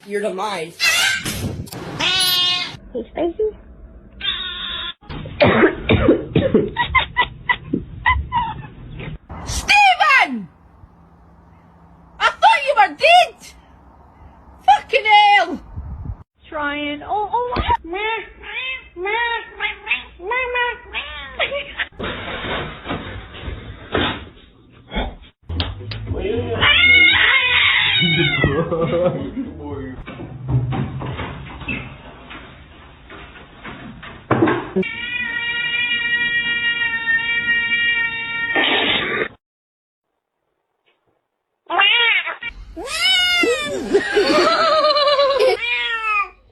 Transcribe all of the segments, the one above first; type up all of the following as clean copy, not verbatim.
your demise. Hey, Spicy. Steven! I thought you were dead! Fucking hell! Trying. Oh.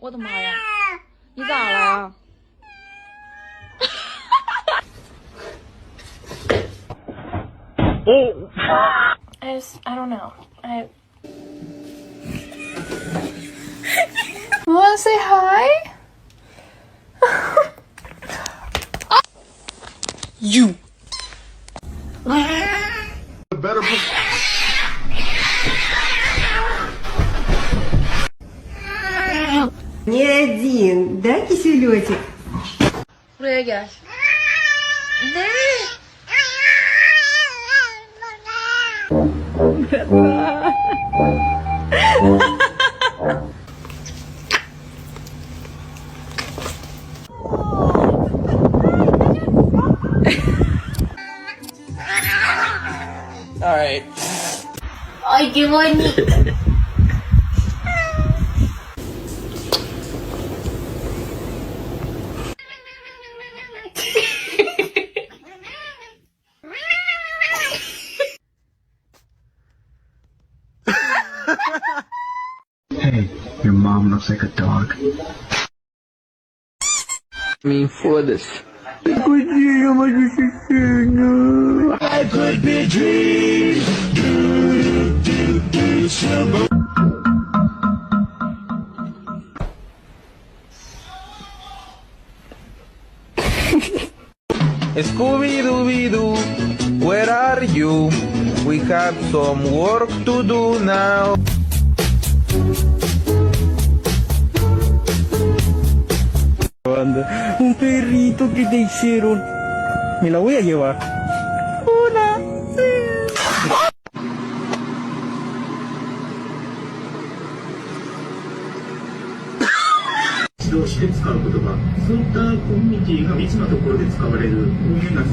我的妈呀！你咋了？ I don't know. Wanna say hi? You! Better Не один, да, киселетик? Buraya gel. Ne? Alright. Ay, qué bonito. Hey, your mom looks like a dog. Foda-se. I could be dreaming. Scooby-Dooby-Doo, where are you? We have some work to do now. Un perrito que te hicieron. Me la voy a llevar. Hola. 指導して使う言葉、そういったコミュニティが密なところで使われる表現が